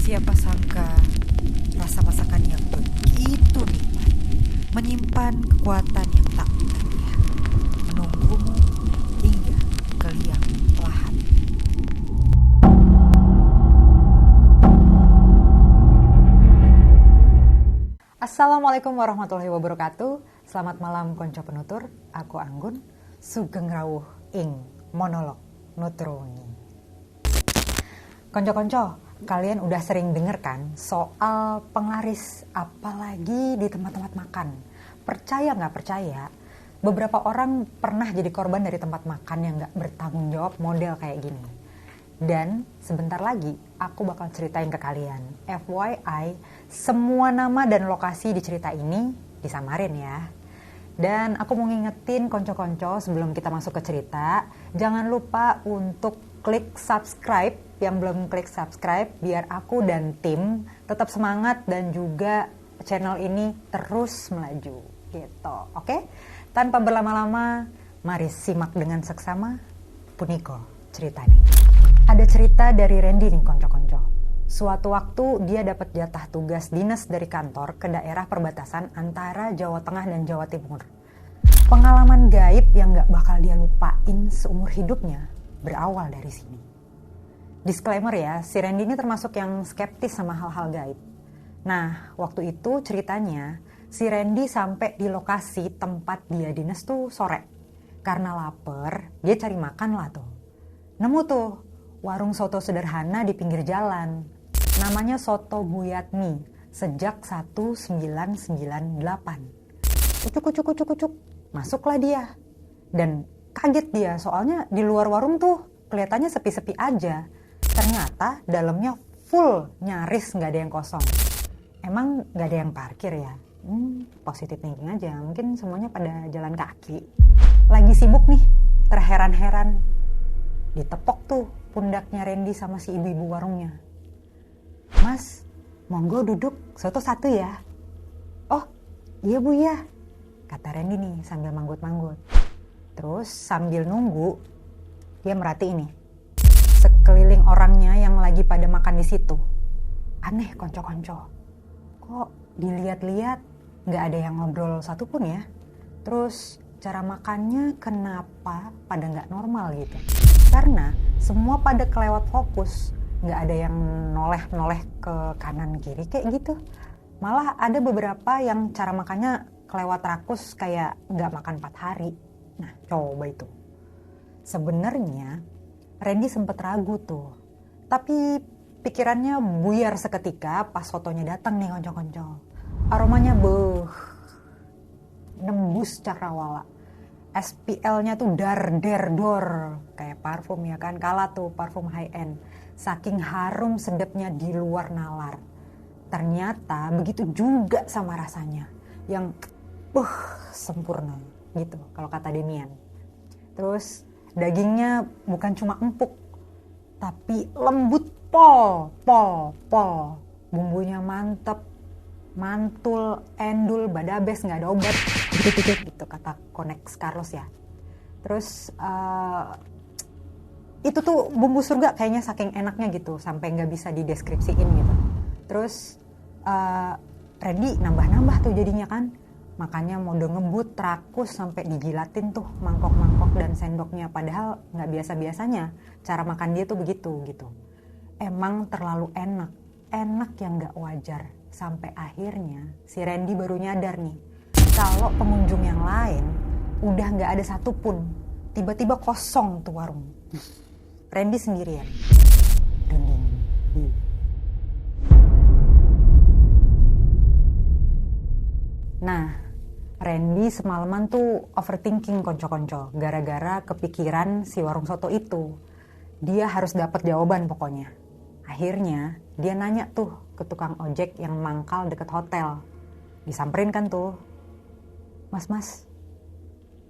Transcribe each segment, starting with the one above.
Siapa sangka rasa masakan yang begitu nikmat menyimpan kekuatan yang tak terlihat, menunggumu hingga ke liang lahat. Assalamualaikum warahmatullahi wabarakatuh. Selamat malam konco penutur. Aku Anggun, sugeng rawuh ing monolog nutur wengi. Konco-konco, kalian udah sering denger kan soal penglaris apalagi di tempat-tempat makan. Percaya nggak percaya, beberapa orang pernah jadi korban dari tempat makan yang nggak bertanggung jawab model kayak gini. Dan sebentar lagi aku bakal ceritain ke kalian. FYI, semua nama dan lokasi di cerita ini disamarin ya. Dan aku mau ngingetin konco-konco sebelum kita masuk ke cerita, jangan lupa untuk klik subscribe yang belum klik subscribe biar aku dan tim tetap semangat dan juga channel ini terus melaju gitu. Oke? Tanpa berlama-lama, mari simak dengan seksama puniko cerita nih. Ada cerita dari Randy nih konco-konco. Suatu waktu dia dapat jatah tugas dinas dari kantor ke daerah perbatasan antara Jawa Tengah dan Jawa Timur. Pengalaman gaib yang gak bakal dia lupain seumur hidupnya berawal dari sini. Disclaimer ya, si Randy ini termasuk yang skeptis sama hal-hal gaib. Nah, waktu itu ceritanya si Randy sampai di lokasi tempat dia dinas tuh sore. Karena lapar, dia cari makan lah tuh. Nemu tuh warung soto sederhana di pinggir jalan. Namanya Soto Buyatmi sejak 1998. Ucuk. Masuklah dia. Dan kaget dia soalnya di luar warung tuh kelihatannya sepi-sepi aja. Ternyata dalamnya full, nyaris nggak ada yang kosong. Emang nggak ada yang parkir ya? Positive thinking aja, mungkin semuanya pada jalan kaki. Lagi sibuk nih, terheran-heran. Ditepok tuh pundaknya Randy sama si ibu-ibu warungnya. Mas, monggo duduk, soto satu ya. Oh, iya bu ya, kata Randy nih sambil manggut-manggut. Terus sambil nunggu, dia merhatiin nih sekeliling orangnya yang lagi pada makan di situ. Aneh konco-konco, kok dilihat-lihat nggak ada yang ngobrol satupun ya. Terus cara makannya kenapa pada nggak normal gitu? Karena semua pada kelewat fokus, nggak ada yang noleh-noleh ke kanan kiri kayak gitu. Malah ada beberapa yang cara makannya kelewat rakus kayak nggak makan 4 hari. Nah coba itu. Sebenarnya Randy sempet ragu tuh, tapi pikirannya buyar seketika pas sotonya datang nih konco-konco. Aromanya nembus cakrawala. SPL-nya tuh dar-der-dor kayak parfum ya kan, kala tuh parfum high end. Saking harum sedapnya di luar nalar. Ternyata begitu juga sama rasanya, yang sempurna gitu kalau kata Demian. Terus dagingnya bukan cuma empuk, tapi lembut pol. Bumbunya mantep, mantul, endul, badabes, nggak ada obat. Gitu kata Konex Carlos ya. Terus itu tuh bumbu surga kayaknya saking enaknya gitu, sampai nggak bisa dideskripsiin gitu. Terus Randy nambah-nambah tuh jadinya kan. Makanya mode ngebut, rakus sampai dijilatin tuh mangkok-mangkok dan sendoknya. Padahal nggak biasa-biasanya cara makan dia tuh begitu gitu. Emang terlalu enak yang nggak wajar. Sampai akhirnya si Randy baru nyadar nih, kalau pengunjung yang lain udah nggak ada satupun. Tiba-tiba kosong tuh warung. Randy sendirian. Nah, Randy semalaman tuh overthinking konco-konco gara-gara kepikiran si warung soto itu. Dia harus dapat jawaban pokoknya. Akhirnya dia nanya tuh ke tukang ojek yang mangkal deket hotel. Disamperin kan tuh. Mas,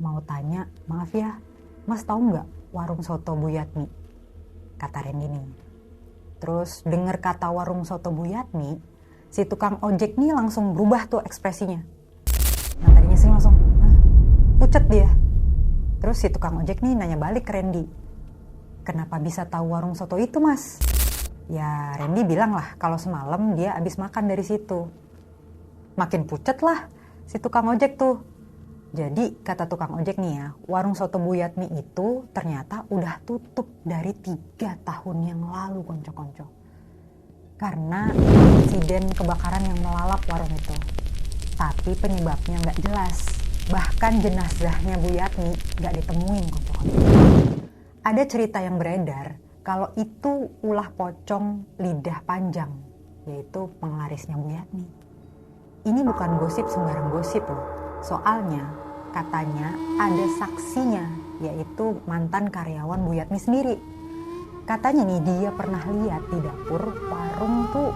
mau tanya, maaf ya, mas tahu nggak warung soto Buyatmi? Kata Randy nih. Terus denger kata warung soto Buyatmi, si tukang ojek nih langsung berubah tuh ekspresinya. Nah tadinya sih langsung pucet dia. Terus si tukang ojek nih nanya balik ke Randy, kenapa bisa tahu warung soto itu mas? Ya Randy bilang lah kalau semalam dia habis makan dari situ. Makin pucet lah si tukang ojek tuh. Jadi kata tukang ojek nih ya, warung soto Bu Yatmi itu ternyata udah tutup dari 3 tahun yang lalu konco-konco. Karena insiden kebakaran yang melalap warung itu. Tapi penyebabnya nggak jelas. Bahkan jenazahnya Bu Yatmi nggak ditemuin konco-konco. Ada cerita yang beredar kalau itu ulah pocong lidah panjang, yaitu penglarisnya Bu Yatmi. Ini bukan gosip sembarang gosip loh. Soalnya katanya ada saksinya, yaitu mantan karyawan Bu Yatmi sendiri. Katanya nih dia pernah lihat di dapur warung tuh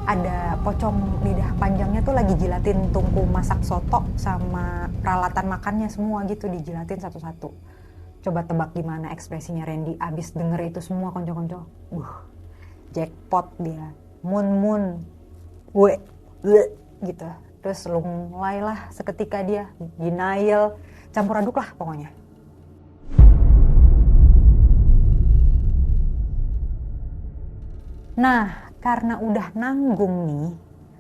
ada pocong lidah panjangnya tuh lagi jilatin tungku masak soto sama peralatan makannya semua gitu, dijilatin satu-satu. Coba tebak gimana ekspresinya Randy abis denger itu semua konco-konco. Jackpot dia. Mun gitu. Terus mulailah seketika dia denial, campur aduk lah pokoknya. Nah, karena udah nanggung nih,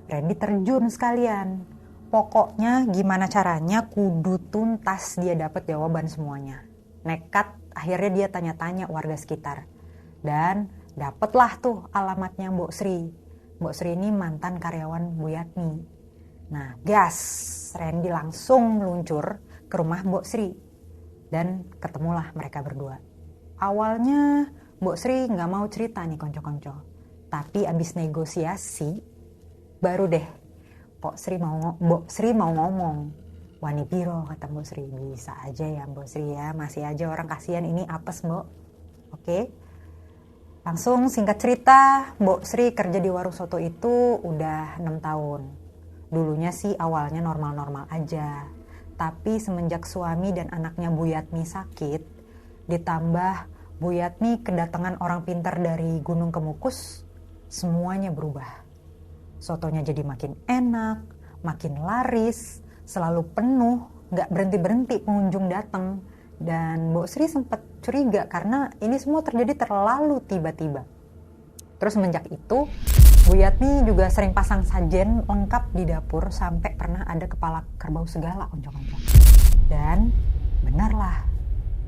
Randy terjun sekalian. Pokoknya gimana caranya kudu tuntas dia dapat jawaban semuanya. Nekat, akhirnya dia tanya-tanya warga sekitar. Dan dapatlah tuh alamatnya Mbok Sri. Mbok Sri ini mantan karyawan Bu Yatmi. Nah, gas, Randy langsung meluncur ke rumah Mbok Sri. Dan ketemulah mereka berdua. Awalnya Mbok Sri nggak mau cerita nih konco-konco. Tapi abis negosiasi, baru deh Mbok Sri mau ngomong. Wani piro kata Mbok Sri, bisa aja ya Mbok Sri ya, masih aja orang kasihan ini apes Mbok. Oke. Langsung singkat cerita, Mbok Sri kerja di warung soto itu udah 6 tahun. Dulunya sih awalnya normal-normal aja. Tapi semenjak suami dan anaknya Bu Yatmi sakit, ditambah Bu Yatmi kedatangan orang pintar dari Gunung Kemukus, semuanya berubah. Sotonya jadi makin enak, makin laris, selalu penuh, gak berhenti-berhenti pengunjung datang. Dan Mbok Sri sempat curiga karena ini semua terjadi terlalu tiba-tiba. Terus semenjak itu, Bu Yatmi juga sering pasang sajen lengkap di dapur sampai pernah ada kepala kerbau segala konco-konco. Dan benarlah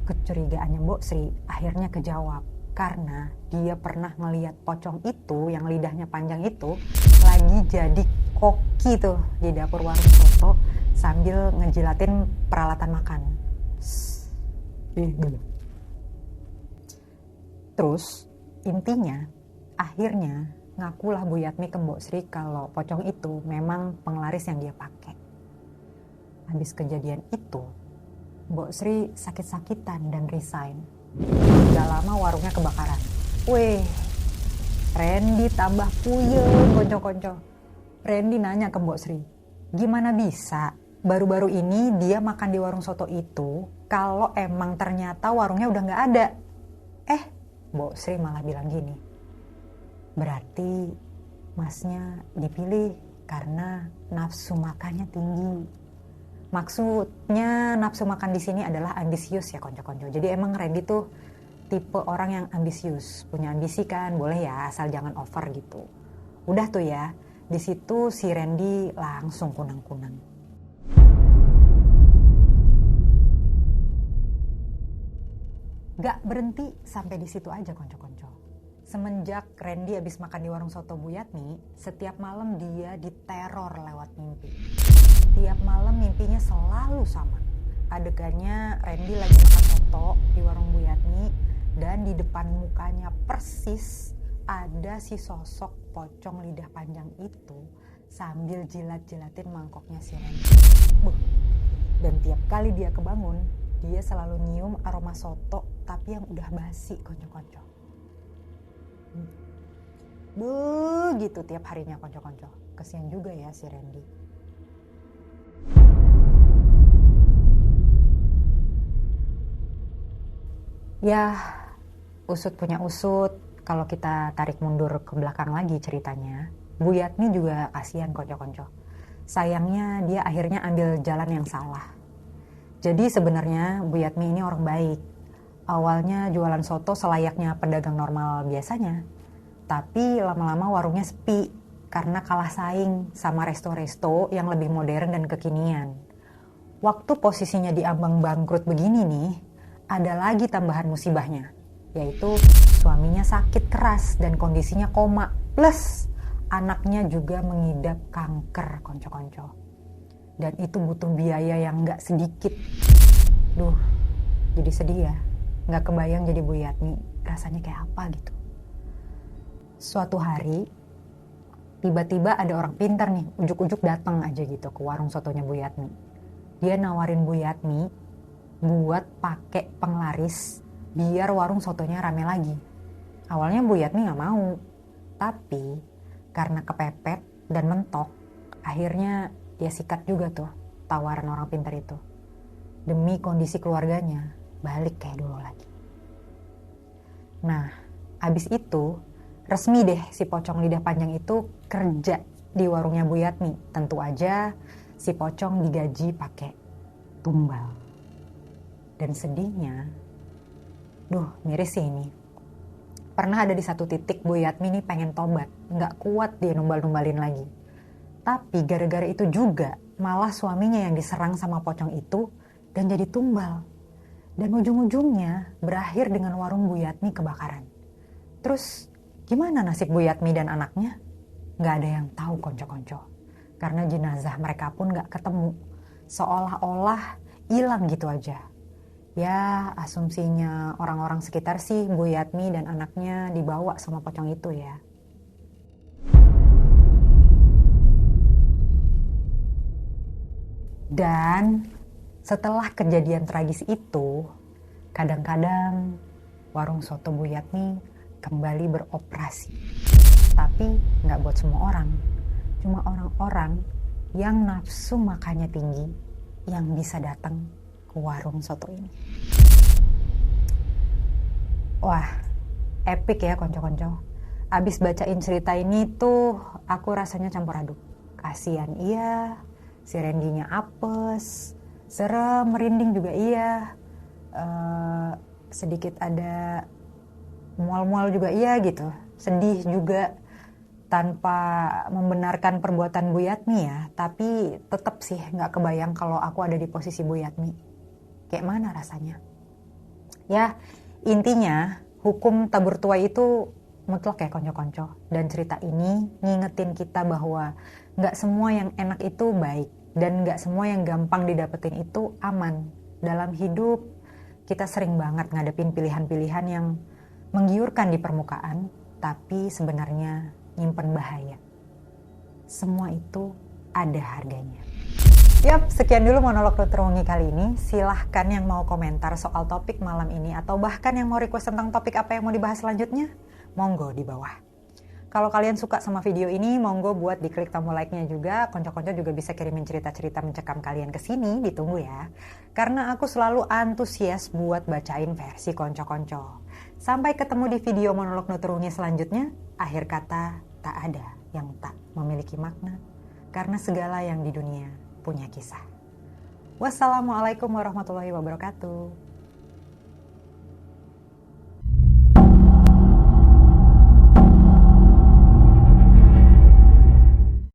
kecurigaannya Mbok Sri akhirnya kejawab. Karena dia pernah ngelihat pocong itu yang lidahnya panjang itu lagi jadi koki tuh di dapur warung soto sambil ngejilatin peralatan makan. Terus intinya akhirnya ngakulah Bu Yatmi ke Mbok Sri kalau pocong itu memang penglaris yang dia pakai. Habis kejadian itu Mbok Sri sakit-sakitan dan resign. Gak lama warungnya kebakaran. Randy tambah puyeng konco-konco. Randy nanya ke Mbok Sri, gimana bisa baru-baru ini dia makan di warung soto itu kalau emang ternyata warungnya udah gak ada. Mbok Sri malah bilang gini, berarti masnya dipilih karena nafsu makannya tinggi. Maksudnya nafsu makan di sini adalah ambisius ya konco-konco. Jadi emang Randy tuh tipe orang yang ambisius, punya ambisi kan, boleh ya asal jangan over gitu. Udah tuh ya, di situ si Randy langsung kunang-kunang. Gak berhenti sampai di situ aja konco-konco. Semenjak Randy habis makan di warung soto Bu Yatmi, setiap malam dia diteror lewat mimpi. Tiap malam mimpinya selalu sama. Adegannya Randy lagi makan soto di warung Bu Yatmi dan di depan mukanya persis ada si sosok pocong lidah panjang itu sambil jilat-jilatin mangkoknya si Randy. Dan tiap kali dia kebangun, dia selalu nyium aroma soto tapi yang udah basi konco-konco. Begitu tiap harinya konco-konco. Kesian juga ya si Randy. Ya, usut punya usut. Kalau kita tarik mundur ke belakang lagi ceritanya, Bu Yatmi juga kasihan konco-konco. Sayangnya dia akhirnya ambil jalan yang salah. Jadi sebenarnya Bu Yatmi ini orang baik. Awalnya jualan soto selayaknya pedagang normal biasanya. Tapi lama-lama warungnya sepi karena kalah saing sama resto-resto yang lebih modern dan kekinian. Waktu posisinya di ambang bangkrut begini nih, ada lagi tambahan musibahnya, yaitu suaminya sakit keras dan kondisinya koma, plus anaknya juga mengidap kanker, konco-konco. Dan itu butuh biaya yang gak sedikit. Duh, jadi sedih ya. Gak kebayang jadi Bu Yatmi rasanya kayak apa gitu. Suatu hari, tiba-tiba ada orang pintar nih, ujuk-ujuk datang aja gitu ke warung sotonya Bu Yatmi. Dia nawarin Bu Yatmi buat pakai penglaris biar warung sotonya rame lagi. Awalnya Bu Yatmi gak mau, tapi karena kepepet dan mentok, akhirnya dia sikat juga tuh tawaran orang pintar itu. Demi kondisi keluarganya balik kayak dulu lagi. Nah, abis itu resmi deh si pocong lidah panjang itu kerja di warungnya Bu Yatmi. Tentu aja si pocong digaji pakai tumbal. Dan sedihnya, miris sih ini. Pernah ada di satu titik Bu Yatmi nih pengen tobat, nggak kuat dia numbal-numbalin lagi. Tapi gara-gara itu juga malah suaminya yang diserang sama pocong itu dan jadi tumbal. Dan ujung-ujungnya berakhir dengan warung Bu Yatmi kebakaran. Terus gimana nasib Bu Yatmi dan anaknya? Nggak ada yang tahu, konco-konco. Karena jenazah mereka pun nggak ketemu. Seolah-olah hilang gitu aja. Ya, asumsinya orang-orang sekitar sih Bu Yatmi dan anaknya dibawa sama pocong itu ya. Dan setelah kejadian tragis itu, kadang-kadang warung soto Bu Yatmi kembali beroperasi. Tapi nggak buat semua orang, cuma orang-orang yang nafsu makannya tinggi yang bisa datang ke warung soto ini. Wah, epic ya konco-konco. Abis bacain cerita ini tuh aku rasanya campur aduk. Kasian iya, si Randy-nya apes, serem, merinding juga iya, sedikit ada mual-mual juga iya gitu, sedih juga. Tanpa membenarkan perbuatan Bu Yatmi ya, tapi tetap sih nggak kebayang kalau aku ada di posisi Bu Yatmi. Kayak mana rasanya? Ya, intinya hukum tabur tuai itu mutlak ya konco-konco. Dan cerita ini ngingetin kita bahwa nggak semua yang enak itu baik. Dan nggak semua yang gampang didapetin itu aman. Dalam hidup, kita sering banget ngadepin pilihan-pilihan yang menggiurkan di permukaan, tapi sebenarnya nyimpen bahaya. Semua itu ada harganya. Yap, sekian dulu monolog Dokter Wongi kali ini. Silahkan yang mau komentar soal topik malam ini atau bahkan yang mau request tentang topik apa yang mau dibahas selanjutnya, monggo di bawah. Kalau kalian suka sama video ini, monggo buat diklik tombol like-nya juga. Konco-konco juga bisa kirimin cerita-cerita mencekam kalian ke sini, ditunggu ya. Karena aku selalu antusias buat bacain versi konco-konco. Sampai ketemu di video monolog Dokter Wongi selanjutnya. Akhir kata, tak ada yang tak memiliki makna. Karena segala yang di dunia punya kisah. Wassalamualaikum warahmatullahi wabarakatuh.